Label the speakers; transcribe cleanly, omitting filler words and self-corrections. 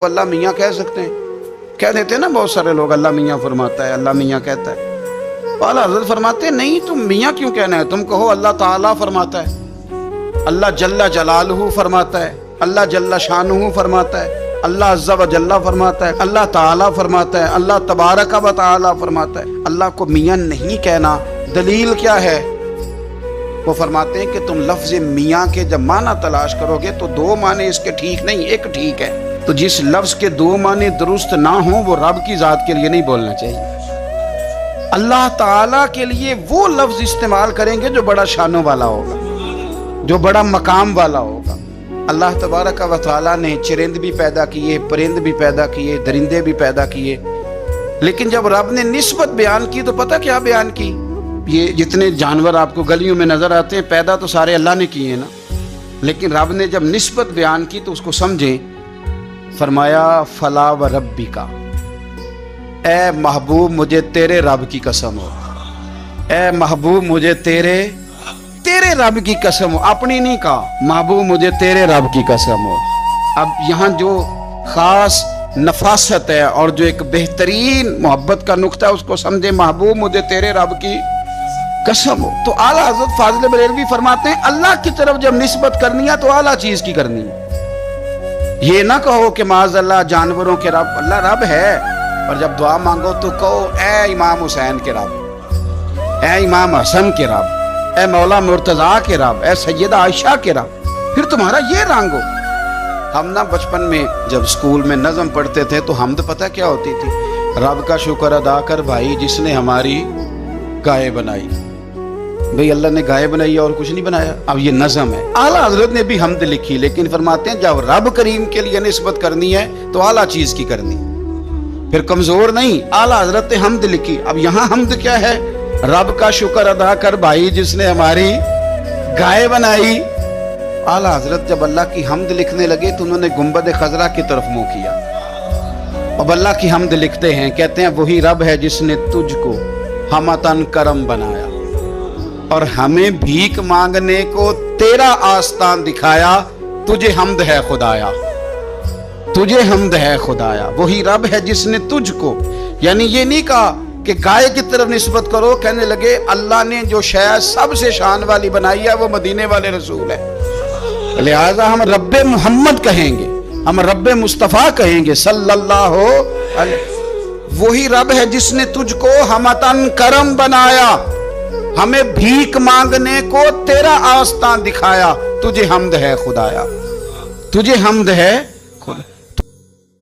Speaker 1: अल्लाह मियाँ कह सकते हैं, कह देते हैं ना बहुत सारे लोग, अल्लाह मियाँ फरमाता है, अल्लाह मियाँ कहता है। आला हज़रत फरमाते हैं नहीं, तुम मियाँ क्यों कहना है, तुम कहो अल्लाह ताला फरमाता है, अल्लाह जल्ला जलालहू फरमाता है, अल्लाह जल्ला शानुहु फरमाता है, अल्लाह अज़्ज़ा व जल्ला फरमाता है, अल्लाह ताला फरमाता है, अल्लाह तबारक व ताला फरमाता है। अल्लाह को मियाँ नहीं कहना, दलील क्या है? वो फरमाते हैं कि तुम लफ्ज़ मियाँ के जब माना तलाश करोगे तो दो माने इसके ठीक नहीं, एक ठीक है। तो जिस लफ्ज़ के दो माने दुरुस्त ना हो वो रब की ज़ात के लिए नहीं बोलना चाहिए। अल्लाह ताला के लिए वो लफ्ज़ इस्तेमाल करेंगे जो बड़ा शानों वाला होगा, जो बड़ा मकाम वाला होगा। अल्लाह तबारक व तआला ने चरिंद भी पैदा किए, परिंद भी पैदा किए, दरिंदे भी पैदा किए, लेकिन जब रब ने निस्बत बयान की तो पता क्या बयान की? ये जितने जानवर आपको गलियों में नजर आते हैं पैदा तो सारे अल्लाह ने किए ना, लेकिन रब ने जब निस्बत बयान की तो उसको समझें। फरमाया फला व रब्बी का, ए महबूब मुझे तेरे रब की कसम हो, ए महबूब मुझे तेरे रब की कसम हो, अपनी नहीं कहा, महबूब मुझे तेरे रब की कसम हो। अब यहाँ जो खास नफासत है और जो एक बेहतरीन मोहब्बत का नुक्ता है उसको समझे, महबूब मुझे तेरे रब की कसम हो। तो आला हज़रत फाज़िल बरेलवी फरमाते हैं अल्लाह की तरफ जब निस्बत करनी है तो आला चीज की करनी है। ये ना कहो कि माज़अल्लाह जानवरों के रब, अल्लाह रब है, और जब दुआ मांगो तो कहो ए इमाम हुसैन के रब, ए इमाम हसन के रब, ए मौला मुर्तज़ा के रब, ए सैयदा आयशा के रब, फिर तुम्हारा ये रंग हो। हम ना बचपन में जब स्कूल में नज़म पढ़ते थे तो हमद पता क्या होती थी? रब का शुक्र अदा कर भाई जिसने हमारी गाय बनाई। भाई अल्लाह ने गाय बनाई और कुछ नहीं बनाया। अब ये नज़म है, आला हज़रत ने भी हमद लिखी, लेकिन फरमाते हैं जब रब करीम के लिए निस्बत करनी है तो आला चीज की करनी, फिर कमजोर नहीं। आला हज़रत ने हमद लिखी। अब यहाँ हमद क्या है? रब का शुक्र अदा कर भाई जिसने हमारी गाय बनाई। आला हज़रत जब अल्लाह की हमद लिखने लगे तो उन्होंने गुंबद खजरा की तरफ मुंह किया। अब अल्लाह की हमद लिखते हैं, कहते हैं वही रब है जिसने तुझको हमतन करम बनाया और हमें भीख मांगने को तेरा आस्तान दिखाया, तुझे हमद है खुदाया, तुझे हमद है खुदाया। वही रब है जिसने तुझको, यानी ये नहीं कहा कि गाय की तरफ निस्बत करो, कहने लगे अल्लाह ने जो शायद सबसे शान वाली बनाई है वो मदीने वाले रसूल है, लिहाजा हम रब्बे मोहम्मद कहेंगे, हम रब्बे मुस्तफ़ा कहेंगे सल्लल्लाहु अलैहि। वही रब है जिसने तुझको हमतन करम बनाया, हमें भीख मांगने को तेरा आस्तान दिखाया, तुझे हमद है खुदाया, तुझे हमद है